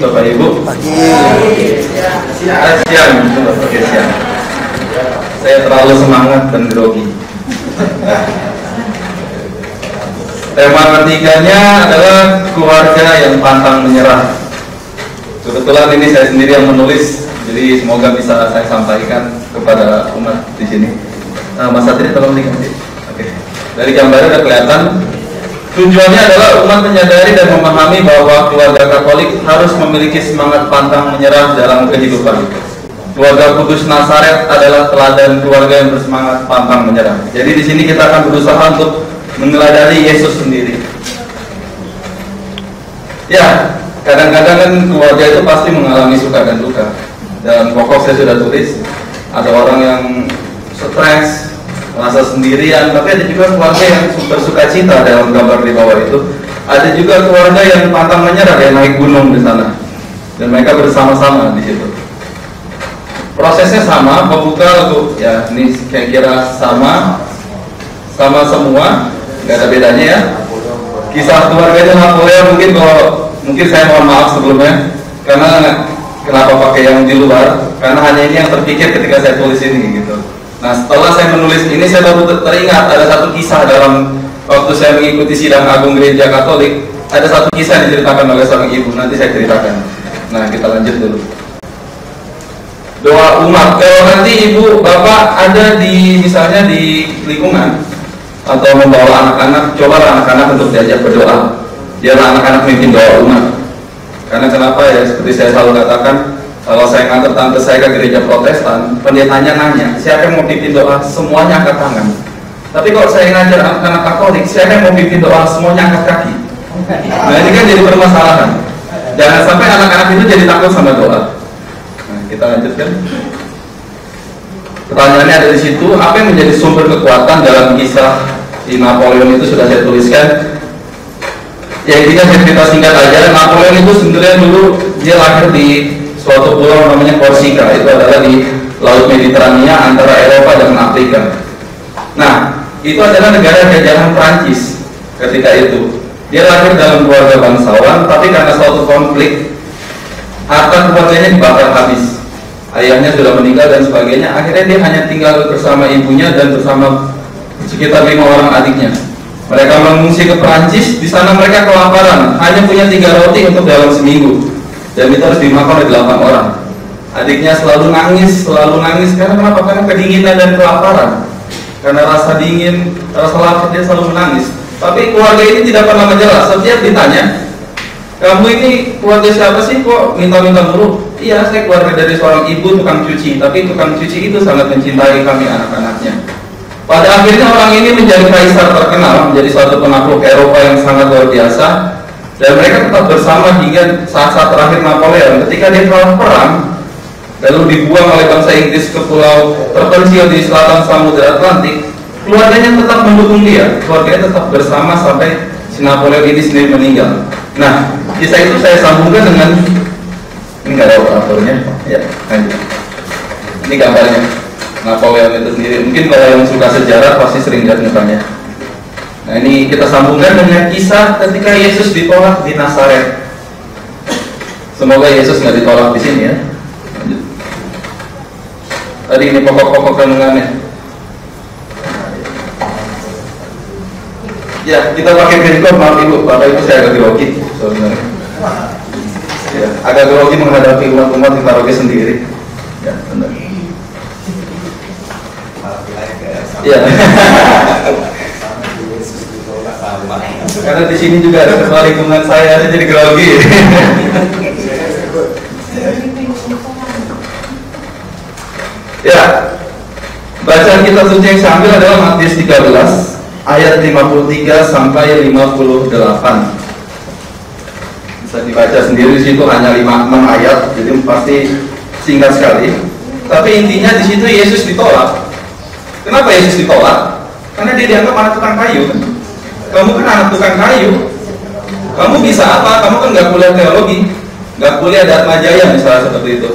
Bapak Ibu. Pagi. Siang, oke siang. Saya terlalu semangat dan grogi. Tema ketiganya adalah keluarga yang pantang menyerah. Kebetulan ini saya sendiri yang menulis, jadi semoga bisa saya sampaikan kepada umat di sini. Mas Satri, tolong dikasih. Oke. Dari gambarnya sudah kelihatan. Tujuannya adalah umat menyadari dan memahami bahwa keluarga Katolik harus memiliki semangat pantang menyerah dalam kehidupan. Keluarga Kudus Nazaret adalah teladan keluarga yang bersemangat pantang menyerah. Jadi di sini kita akan berusaha untuk meneladani Yesus sendiri. Ya, kadang-kadang kan keluarga itu pasti mengalami suka dan duka. Dalam pokok saya sudah tulis, ada orang yang stres, merasa sendirian, tapi ada juga keluarga yang bersuka cita dalam gambar di bawah itu. Ada juga keluarga yang pantang menyerah, yang naik gunung di sana, dan mereka bersama-sama di situ. Prosesnya sama, pembuka lagu, ya ini kira-kira sama semua, nggak ada bedanya ya. Kisah keluarganya Napoleon mungkin saya mohon maaf sebelumnya, karena kenapa pakai yang di luar? Karena hanya ini yang terpikir ketika saya tulis ini gitu. Nah, setelah saya menulis ini, saya baru teringat ada satu kisah dalam waktu saya mengikuti sidang agung gereja Katolik. Ada satu kisah yang diceritakan oleh seorang ibu, nanti saya ceritakan. Nah, kita lanjut dulu. Doa umat. Kalau nanti ibu bapak ada misalnya di lingkungan atau membawa anak-anak, coba anak-anak untuk diajak berdoa. Biarlah anak-anak memimpin doa umat. Karena kenapa ya? Seperti saya selalu katakan, kalau saya ngantar tante saya ke gereja Protestan, pendetanya nanya, siapa yang mau pimpin doa? Semuanya angkat tangan. Tapi kalau saya ngajar anak-anak Katolik, siapa yang mau pimpin doa? Semuanya angkat kaki. Nah, ini kan jadi permasalahan. Jangan sampai anak-anak itu jadi takut sama doa. Nah, kita lanjutkan. Pertanyaannya ada di situ, apa yang menjadi sumber kekuatan dalam kisah di Napoleon itu sudah saya tuliskan. Ya, intinya saya cerita singkat aja. Napoleon itu sebenarnya dulu dia lahir di suatu pulau namanya Korsika, itu adalah di Laut Mediterania antara Eropa dan Afrika. Nah, itu adalah negara jajahan Prancis ketika itu. Dia lahir dalam keluarga bangsawan, tapi karena suatu konflik, harta keluarganya dibakar habis. Ayahnya sudah meninggal dan sebagainya. Akhirnya dia hanya tinggal bersama ibunya dan bersama sekitar 5 orang adiknya. Mereka mengungsi ke Prancis. Di sana mereka kelaparan, hanya punya 3 roti untuk dalam seminggu. Dan itu harus dimakan oleh 8 orang. Adiknya selalu nangis. Karena kenapa? Karena kedinginan dan kelaparan. Karena rasa dingin, rasa lapar, dia selalu menangis. Tapi keluarga ini tidak pernah menyerah. Setiap ditanya, kamu ini keluarga siapa sih kok minta-minta mulu? Iya, saya keluarga dari seorang ibu tukang cuci. Tapi tukang cuci itu sangat mencintai kami anak-anaknya. Pada akhirnya orang ini menjadi kaisar terkenal, menjadi suatu penakluk Eropa yang sangat luar biasa. Dan mereka tetap bersama hingga saat-saat terakhir Napoleon. Ketika dia kalah perang, lalu dibuang oleh bangsa Inggris ke pulau terpencil di selatan Samudra Atlantik, keluarganya tetap mendukung dia. Keluarganya tetap bersama sampai si Napoleon ini sendiri meninggal. Nah, kisah itu saya sambungkan dengan ini nggak ada operatornya, ya. Lanjut. Ini gambarnya Napoleon itu sendiri. Mungkin kalau yang suka sejarah pasti sering lihat mukanya. Nah, ini kita sambungkan dengan kisah ketika Yesus ditolak di Nazaret. Semoga Yesus nggak ditolak di sini ya. Lanjut. Tadi ini pokok-pokok kandungannya. Ya, kita pakai perikop, maaf ibu, bapak ibu saya agak grogi sebenarnya. Ya, agak grogi menghadapi umat-umat kita grogi sendiri. Ya, benar. Ya. Karena di sini juga ada ketua lingkungan saya jadi grogi. Ya, bacaan kita suci yang saya ambil adalah Matius 13 ayat 53 sampai 58. Bisa dibaca sendiri, di situ hanya 5-6 ayat, jadi pasti singkat sekali. Tapi intinya di situ Yesus ditolak. Kenapa Yesus ditolak? Karena dia dianggap anak tukang kayu. Kamu kan anak tukang kayu. Kamu bisa apa? Kamu kan nggak kuliah teologi, nggak kuliah Dharma Jaya misalnya seperti itu.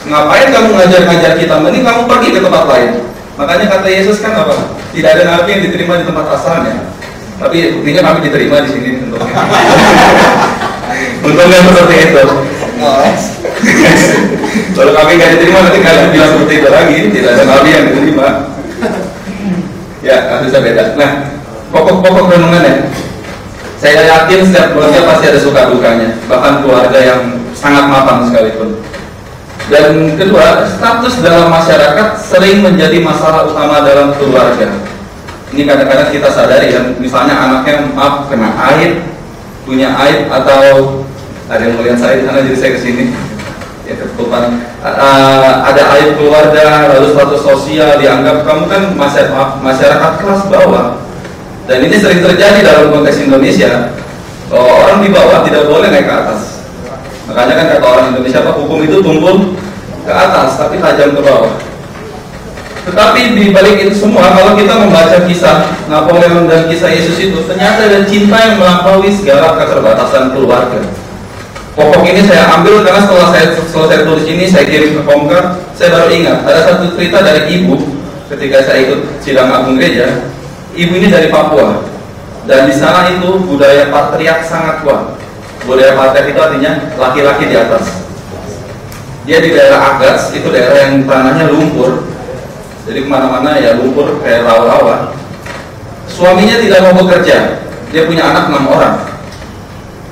Ngapain kamu ngajar-ngajar kita? Mending kamu pergi ke tempat lain. Makanya kata Yesus kan apa? Tidak ada nabi yang diterima di tempat asalnya. Tapi buktinya kami diterima di sini untuk untungnya seperti itu. Ngeles. Kalau kami nggak diterima nanti kalian bilang seperti itu lagi, tidak ada nabi yang diterima. Ya, harusnya beda. Nah, pokok-pokok renungannya, saya yakin setiap keluarga pasti ada suka dukanya, bahkan keluarga yang sangat mapan sekalipun. Dan kedua, status dalam masyarakat sering menjadi masalah utama dalam keluarga. Ini kadang-kadang kita sadari kan, misalnya anaknya maaf kena aib, punya aib, atau ada yang melihat saya di sana jadi saya kesini. Ya ketutupan. Ada aib keluarga, lalu status sosial dianggap kamu kan masyarakat kelas bawah. Dan ini sering terjadi dalam konteks Indonesia. Orang di bawah tidak boleh naik ke atas. Makanya kan kata orang Indonesia, hukum itu tumpul ke atas tapi tajam ke bawah. Tetapi di balik itu semua, kalau kita membaca kisah Napoleon dan kisah Yesus itu, ternyata ada cinta yang melampaui segala keterbatasan keluarga. Pokok ini saya ambil karena setelah saya selesai tulis ini, saya kirim ke Komka, saya baru ingat ada satu cerita dari ibu ketika saya ikut sidang agung gereja. Ibu ini dari Papua, dan di sana itu budaya patriark sangat kuat. Budaya patriark itu artinya laki-laki di atas. Dia di daerah Agats, itu daerah yang tanahnya lumpur, jadi kemana-mana ya lumpur kayak rawa-rawa. Suaminya tidak mau bekerja, dia punya anak 6 orang,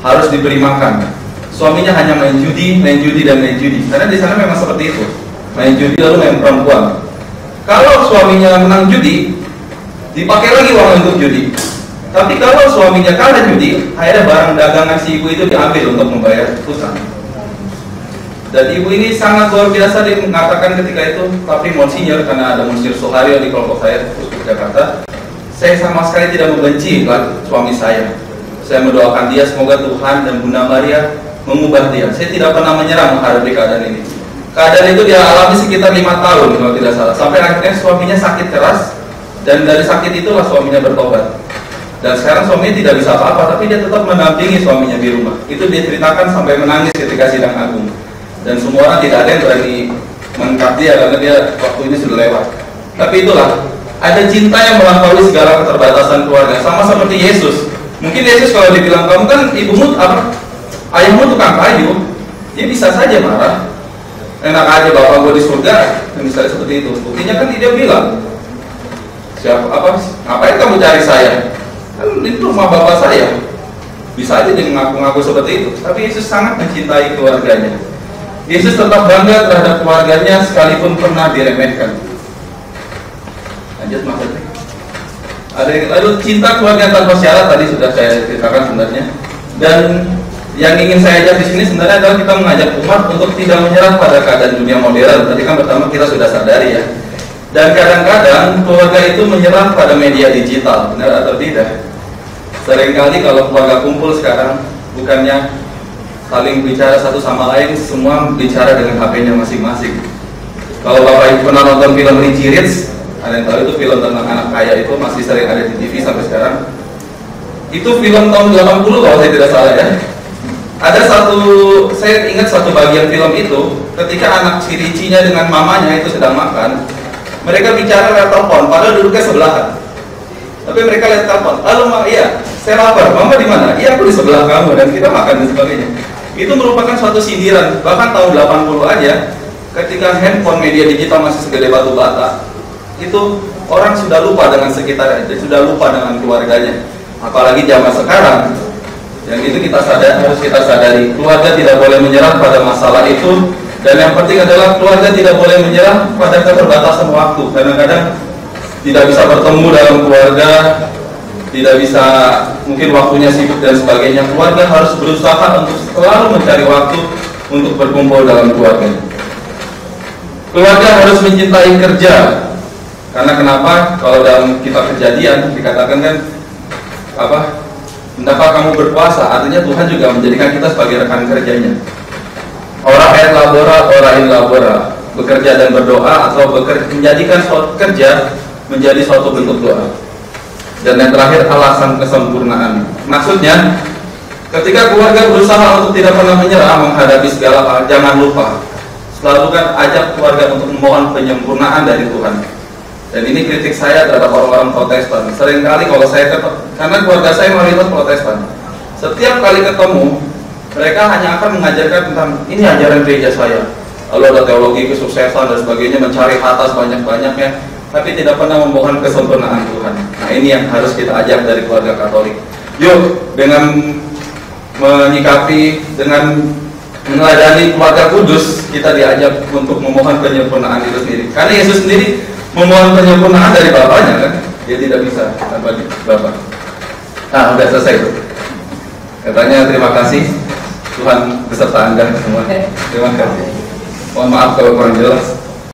harus diberi makan. Suaminya hanya main judi, dan main judi. Karena di sana memang seperti itu, main judi lalu main perempuan. Kalau suaminya menang judi, dipakai lagi uang untuk judi. Tapi kalau suaminya kalah judi, akhirnya barang dagangan si ibu itu diambil untuk membayar hutang. Dan ibu ini sangat luar biasa, dia mengatakan ketika itu, tapi monsinyur, karena ada Monsinyur Sohario di kelompok saya, Uskup Jakarta, saya sama sekali tidak membenci suami saya. Saya mendoakan dia, semoga Tuhan dan Bunda Maria mengubah dia. Saya tidak pernah menyerah menghadapi keadaan ini. Keadaan itu dia alami sekitar 5 tahun kalau tidak salah. Sampai akhirnya suaminya sakit keras, dan dari sakit itulah suaminya bertobat. Dan sekarang suaminya tidak bisa apa-apa, tapi dia tetap mendampingi suaminya di rumah. Itu dia ceritakan sampai menangis ketika sidang agung. Dan semua orang tidak ada yang berani mengangkat dia karena dia waktu ini sudah lewat. Tapi itulah, ada cinta yang melampaui segala keterbatasan keluarga. Sama seperti Yesus. Mungkin Yesus kalau dibilang, kamu kan ibumu ayahmu tukang kayu, dia bisa saja marah. Enak aja bapak gue di surga, misalnya seperti itu. Buktinya kan dia bilang, ngapain kamu cari saya? Kan itu rumah bapak saya. Bisa aja dia mengaku-ngaku seperti itu. Tapi Yesus sangat mencintai keluarganya. Yesus tetap bangga terhadap keluarganya sekalipun pernah diremehkan. Lanjut maksudnya. Lalu cinta keluarga tanpa syarat tadi sudah saya ceritakan sebenarnya. Dan yang ingin saya ajak di sini sebenarnya adalah kita mengajak umat untuk tidak menyerah pada keadaan dunia modern. Tadi kan pertama kita sudah sadari ya. Dan kadang-kadang keluarga itu menyerah pada media digital, benar atau tidak? Seringkali kalau keluarga kumpul sekarang, bukannya saling bicara satu sama lain, semua bicara dengan HP-nya masing-masing. Kalau Bapak Ibu pernah nonton film Richie Rich, ada yang tahu itu film tentang anak kaya, itu masih sering ada di TV sampai sekarang. Itu film tahun 80 kalau saya tidak salah ya. Ada saya ingat satu bagian film itu, ketika anak si Richie-nya dengan mamanya itu sedang makan, mereka bicara lewat telepon, padahal duduknya sebelahan. Tapi mereka lihat telepon, halo Ma, iya, saya lapar, Mama di mana? Iya, aku di sebelah kamu, dan kita makan dan sebagainya. Itu merupakan suatu sindiran. Bahkan tahun 80 aja, ketika handphone media digital masih segede batu bata, itu orang sudah lupa dengan sekitarnya, sudah lupa dengan keluarganya. Apalagi zaman sekarang, yang itu harus kita sadari, keluarga tidak boleh menyerah pada masalah itu. Dan yang penting adalah keluarga tidak boleh menyerah pada keterbatasan waktu. Kadang-kadang tidak bisa bertemu dalam keluarga, tidak bisa, mungkin waktunya sibuk dan sebagainya. Keluarga harus berusaha untuk selalu mencari waktu untuk berkumpul dalam keluarga. Keluarga harus mencintai kerja. Karena kenapa? Kalau dalam kitab Kejadian dikatakan kan hendaklah kamu berpuasa, artinya Tuhan juga menjadikan kita sebagai rekan kerjanya. Ora et labora, ora in labora, bekerja dan berdoa, atau menjadikan suatu kerja menjadi suatu bentuk doa. Dan yang terakhir, alasan kesempurnaan. Maksudnya, ketika keluarga berusaha untuk tidak pernah menyerah menghadapi segala hal, jangan lupa selalu kan ajak keluarga untuk memohon penyempurnaan dari Tuhan. Dan ini kritik saya terhadap orang-orang Protestan. Seringkali kalau karena keluarga saya mayoritas Protestan, setiap kali ketemu Mereka hanya akan mengajarkan tentang ini ajaran gereja saya. Lalu ada teologi kesuksesan dan sebagainya, mencari harta sebanyak-banyaknya, tapi tidak pernah memohon kesempurnaan Tuhan. Nah, ini yang harus kita ajak dari keluarga Katolik. Yuk, dengan menyikapi, dengan meneladani keluarga kudus, kita diajak untuk memohon penyempurnaan itu sendiri. Karena Yesus sendiri memohon penyempurnaan dari Bapaknya kan, dia tidak bisa tanpa Bapa. Nah, udah selesai itu. Katanya terima kasih, Tuhan beserta Anda semua. Terima kasih. Mohon maaf kalau kurang jelas.